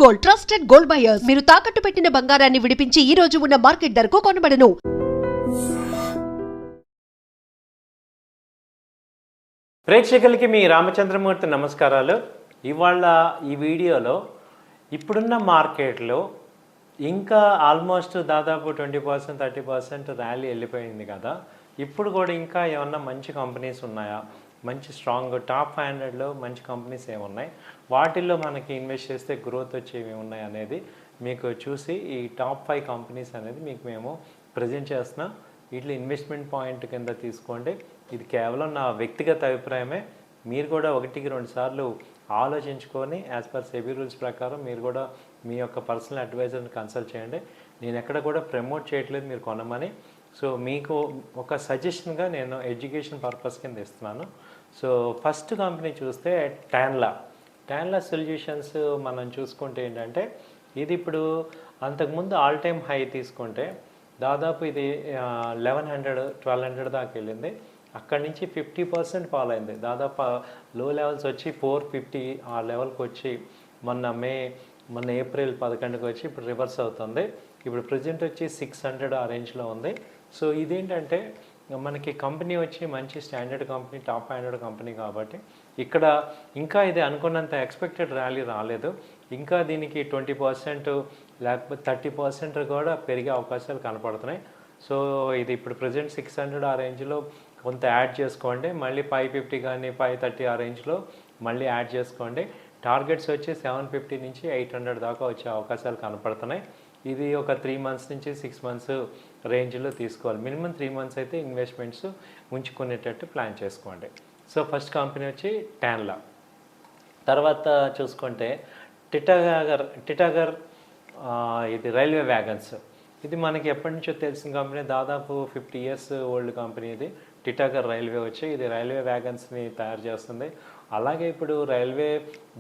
Gold trusted gold buyers మీరు తాకట్టు పెట్టిన బంగారాన్ని విడిపించి ఈ రోజు ఉన్న మార్కెట్ ధరకు కొనబడను. ప్రేక్షకులకి మీ రామచంద్రమూర్తి నమస్కారాలు. ఇవాళ ఈ వీడియోలో ఇప్పుడున్న మార్కెట్లో ఇంకా ఆల్మోస్ట్ దాదాపు 20% 30% ర్యాలీ వెళ్ళిపోయింది కదా. ఇప్పుడు కూడా ఇంకా ఏమన్నా మంచి కంపెనీస్ ఉన్నాయా, మంచి స్ట్రాంగ్ టాప్ 500లో మంచి కంపెనీస్ ఏమున్నాయి, వాటిల్లో మనకి ఇన్వెస్ట్ చేస్తే గ్రోత్ వచ్చేవి ఏమున్నాయి అనేది మీకు చూసి ఈ టాప్ 5 కంపెనీస్ అనేది మీకు మేము ప్రజెంట్ చేస్తున్నాం. వీటిలో ఇన్వెస్ట్మెంట్ పాయింట్ కింద తీసుకోండి. ఇది కేవలం నా వ్యక్తిగత అభిప్రాయమే. మీరు కూడా 1-2 సార్లు ఆలోచించుకొని యాజ్ పర్ సెబీ రూల్స్ ప్రకారం మీరు కూడా మీ యొక్క పర్సనల్ అడ్వైజర్ని కన్సల్ట్ చేయండి. నేను ఎక్కడ కూడా ప్రమోట్ చేయట్లేదు మీరు కొనమని. సో మీకు ఒక సజెషన్గా నేను ఎడ్యుకేషన్ పర్పస్ కింద ఇస్తున్నాను. సో ఫస్ట్ కంపెనీ చూస్తే టాన్లా సొల్యూషన్స్ మనం చూసుకుంటే ఏంటంటే ఇది ఇప్పుడు అంతకుముందు ఆల్ టైమ్ హై తీసుకుంటే దాదాపు ఇది 1100-1200 దాకా వెళ్ళింది. అక్కడి నుంచి 50% ఫాల్ అయింది. దాదాపు లో లెవెల్స్ వచ్చి 450 ఆ లెవెల్కి వచ్చి మొన్న ఏప్రిల్ 11కి వచ్చి ఇప్పుడు రివర్స్ అవుతుంది. ఇప్పుడు ప్రజెంట్ వచ్చి 600 ఆ రేంజ్లో ఉంది. సో ఇదేంటంటే మనకి కంపెనీ వచ్చి మంచి స్టాండర్డ్ కంపెనీ, టాప్ 500 కంపెనీ కాబట్టి ఇక్కడ ఇంకా ఇది అనుకున్నంత ఎక్స్పెక్టెడ్ ర్యాలీ రాలేదు. ఇంకా దీనికి 20% లేకపోతే 30% కూడా పెరిగే అవకాశాలు కనపడుతున్నాయి. సో ఇది ఇప్పుడు ప్రజెంట్ 600 ఆ రేంజ్లో కొంత యాడ్ చేసుకోండి. మళ్ళీ 550 కానీ 530 ఆ రేంజ్లో మళ్ళీ యాడ్ చేసుకోండి. టార్గెట్స్ వచ్చి 750 నుంచి 800 దాకా వచ్చే అవకాశాలు కనపడుతున్నాయి. ఇది ఒక 3 మంత్స్ నుంచి 6 మంత్స్ రేంజ్లో తీసుకోవాలి. మినిమం 3 మంత్స్ అయితే ఇన్వెస్ట్మెంట్స్ ఉంచుకునేటట్టు ప్లాన్ చేసుకోండి. సో ఫస్ట్ కంపెనీ వచ్చి టాన్లా. తర్వాత చూసుకుంటే టిటాగర్ ఇది రైల్వే వ్యాగన్స్. ఇది మనకి ఎప్పటి నుంచో తెలిసిన కంపెనీ, దాదాపు 50 years ఓల్డ్ కంపెనీ. ఇది టిటాగర్ రైల్వే వచ్చి ఇది రైల్వే వ్యాగన్స్ని తయారు చేస్తుంది. అలాగే ఇప్పుడు రైల్వే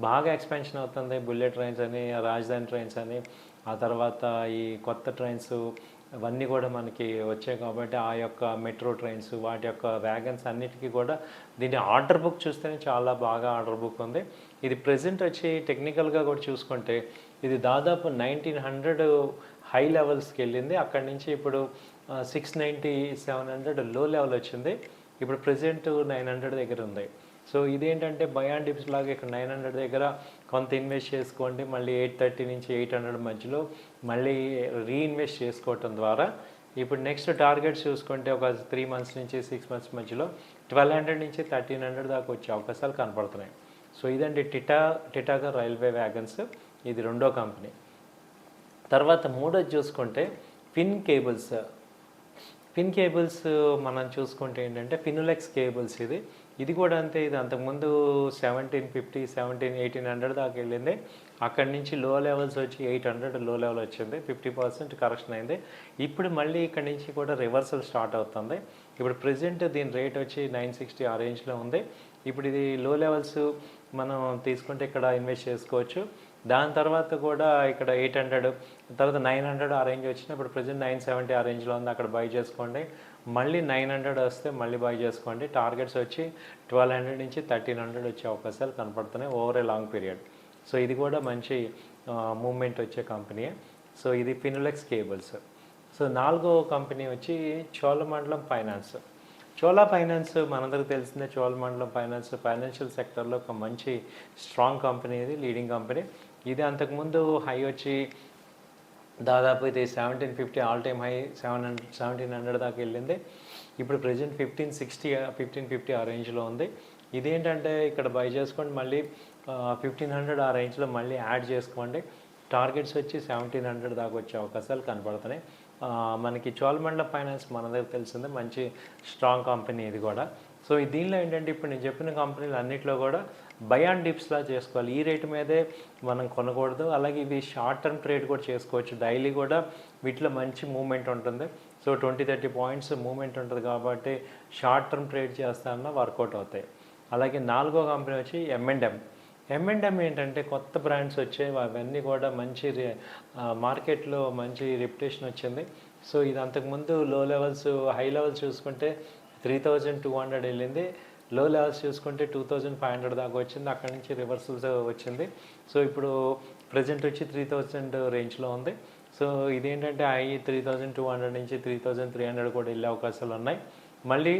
బాగా ఎక్స్పెన్షన్ అవుతుంది. బుల్లెట్ ట్రైన్స్ అని, రాజధాని ట్రైన్స్ అని, ఆ తర్వాత ఈ కొత్త ట్రైన్స్ అవన్నీ కూడా మనకి వచ్చాయి కాబట్టి ఆ యొక్క మెట్రో ట్రైన్స్ వాటి యొక్క వ్యాగన్స్ అన్నిటికీ కూడా దీని ఆర్డర్ బుక్ చూస్తేనే చాలా బాగా ఆర్డర్ బుక్ ఉంది. ఇది ప్రెజెంట్ వచ్చి టెక్నికల్గా కూడా చూసుకుంటే ఇది దాదాపు 1900 హై లెవెల్స్కి వెళ్ళింది. అక్కడి నుంచి ఇప్పుడు 690-700 లో లెవెల్ వచ్చింది. ఇప్పుడు ప్రెజెంట్ 900 దగ్గర ఉంది. సో ఇదేంటంటే బయాన్ డిప్స్ లాగా ఇక్కడ 900 దగ్గర కొంత ఇన్వెస్ట్ చేసుకోండి. మళ్ళీ 830 నుంచి 800 మధ్యలో మళ్ళీ రీఇన్వెస్ట్ చేసుకోవటం ద్వారా ఇప్పుడు నెక్స్ట్ టార్గెట్స్ చూసుకుంటే ఒక 3 మంత్స్ నుంచి 6 మంత్స్ మధ్యలో 1200 నుంచి 1300 దాకా వచ్చే అవకాశాలు కనపడుతున్నాయి. సో ఇదండి టిటాగర్ రైల్వే వ్యాగన్స్. ఇది రెండో కంపెనీ. తర్వాత మూడోది చూసుకుంటే ఫిన్ కేబుల్స్ మనం చూసుకుంటే ఏంటంటే ఫినులెక్స్ కేబుల్స్. ఇది కూడా అంతే. ఇది అంతకుముందు 1750-1800 దాకా వెళ్ళింది. అక్కడి నుంచి లో లెవెల్స్ వచ్చి 800 లో లెవెల్ వచ్చింది. 50% కరెక్షన్ అయింది. ఇప్పుడు మళ్ళీ ఇక్కడి నుంచి కూడా రివర్సల్ స్టార్ట్ అవుతుంది. ఇప్పుడు ప్రెజెంట్ దీని రేట్ వచ్చి 960 ఆ రేంజ్లో ఉంది. ఇప్పుడు ఇది లో లెవెల్స్ మనం తీసుకుంటే ఇక్కడ ఇన్వెస్ట్ చేసుకోవచ్చు. దాని తర్వాత కూడా ఇక్కడ 800 తర్వాత 900 ఆ రేంజ్ వచ్చిన ఇప్పుడు ప్రజెంట్ 970 ఆ రేంజ్లో ఉంది. అక్కడ బై చేసుకోండి. మళ్ళీ 900 వస్తే మళ్ళీ బై చేసుకోండి. టార్గెట్స్ వచ్చి 1200 నుంచి 1300 వచ్చే అవకాశాలు కనపడుతున్నాయి over a long period. So ఇది కూడా మంచి మూమెంట్ వచ్చే కంపెనీయే. సో ఇది ఫినులెక్స్ కేబుల్స్. సో నాలుగో కంపెనీ వచ్చి చోళమండలం ఫైనాన్స్. మనందరికీ తెలిసిందే. చోళమండలం ఫైనాన్స్ ఫైనాన్షియల్ సెక్టర్లో ఒక మంచి స్ట్రాంగ్ కంపెనీ. ఇది లీడింగ్ కంపెనీ. ఇది అంతకుముందు హై వచ్చి దాదాపు ఇది 1750 ఆల్ టైమ్ హై 1700 దాకా వెళ్ళింది. ఇప్పుడు ప్రజెంట్ 1550 ఆ రేంజ్లో ఉంది. ఇదేంటంటే ఇక్కడ బై చేసుకోండి. మళ్ళీ 1500 ఆ రేంజ్లో మళ్ళీ యాడ్ చేసుకోండి. టార్గెట్స్ వచ్చి 1700 దాకా వచ్చే అవకాశాలు కనపడుతున్నాయి. మనకి చోళమండలం ఫైనాన్స్ మన దగ్గర తెలిసిందే, మంచి స్ట్రాంగ్ కంపెనీ ఇది కూడా. సో దీనిలో ఏంటంటే ఇప్పుడు నేను చెప్పిన కంపెనీలు అన్నింటిలో కూడా బయాన్ డిప్స్లా చేసుకోవాలి. ఈ రేటు మీదే మనం కొనకూడదు. అలాగే ఇవి షార్ట్ టర్మ్ ట్రేడ్ కూడా చేసుకోవచ్చు. డైలీ కూడా వీటిలో మంచి మూమెంట్ ఉంటుంది. సో 20-30 పాయింట్స్ మూమెంట్ ఉంటుంది కాబట్టి షార్ట్ టర్మ్ ట్రేడ్ చేస్తానన్నా వర్కౌట్ అవుతాయి. అలాగే నాలుగో కంపెనీ వచ్చి M&M ఏంటంటే కొత్త బ్రాండ్స్ వచ్చాయి. అవన్నీ కూడా మంచి మార్కెట్లో మంచి రెప్యుటేషన్ వచ్చింది. సో ఇది అంతకుముందు లో లెవెల్స్ హై లెవెల్స్ చూసుకుంటే 3200 వెళ్ళింది. లో లెవెల్స్ చూసుకుంటే 2500 దాకా వచ్చింది. అక్కడి నుంచి రివర్సల్స్ వచ్చింది. సో ఇప్పుడు ప్రజెంట్ వచ్చి 3000 రేంజ్లో ఉంది. సో ఇదేంటంటే హై 3200 నుంచి 3300 కూడా వెళ్ళే అవకాశాలు ఉన్నాయి. మళ్ళీ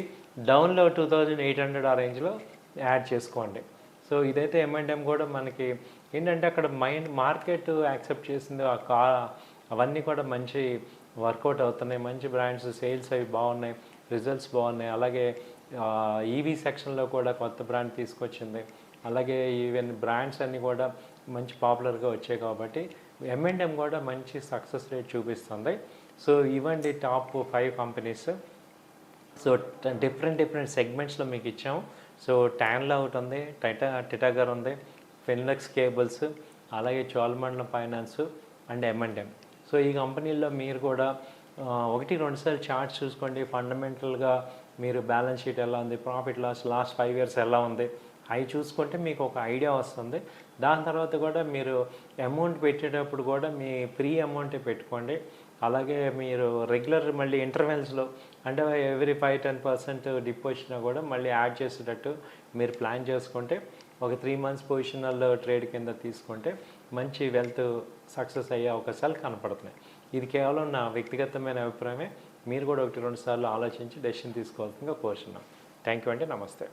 డౌన్లో 2800 ఆ రేంజ్లో యాడ్ చేసుకోండి. సో ఇదైతే M&M కూడా మనకి ఏంటంటే అక్కడ మార్కెట్ యాక్సెప్ట్ చేసింది అవన్నీ కూడా మంచి వర్కౌట్ అవుతున్నాయి. మంచి బ్రాండ్స్ సేల్స్ అవి బాగున్నాయి, రిజల్ట్స్ బాగున్నాయి. అలాగే ఈవీ సెక్షన్లో కూడా కొత్త బ్రాండ్ తీసుకొచ్చింది. అలాగే ఈవెన్ బ్రాండ్స్ అన్నీ కూడా మంచి పాపులర్గా వచ్చాయి కాబట్టి M&M కూడా మంచి సక్సెస్ రేట్ చూపిస్తుంది. సో ఇవ్వండి టాప్ 5 కంపెనీస్. సో డిఫరెంట్ సెగ్మెంట్స్లో మీకు ఇచ్చాము. సో టాన్లా ఒకటి ఉంది, టిటాగర్ ఉంది, ఫిన్లెక్స్ కేబుల్స్, అలాగే Cholamandalam finance and M&M. So ఈ కంపెనీల్లో మీరు కూడా 1-2 సార్లు చార్ట్స్ చూసుకోండి. ఫండమెంటల్గా మీరు బ్యాలెన్స్ షీట్ ఎలా ఉంది, ప్రాఫిట్ లాస్ట్ 5 ఇయర్స్ ఎలా ఉంది, అవి చూసుకుంటే మీకు ఒక ఐడియా వస్తుంది. దాని తర్వాత కూడా మీరు అమౌంట్ పెట్టేటప్పుడు కూడా మీ ఫ్రీ అమౌంటే పెట్టుకోండి. అలాగే మీరు రెగ్యులర్ మళ్ళీ ఇంటర్వెల్స్లో అంటే ఎవ్రీ 5-10% డిప్ వచ్చినా కూడా మళ్ళీ యాడ్ చేసేటట్టు మీరు ప్లాన్ చేసుకుంటే ఒక 3 మంత్స్ పొజిషనల్ ట్రేడ్ కింద తీసుకుంటే మంచి వెల్త్ సక్సెస్ అయ్యే అవకాశాలు కనపడుతున్నాయి. ఇది కేవలం నా వ్యక్తిగతమైన అభిప్రాయమే. మీరు కూడా 1-2 సార్లు ఆలోచించి డెసిషన్ తీసుకోవాల్సిందిగా కోరుచున్నాను. థ్యాంక్ యూ అండి. నమస్తే.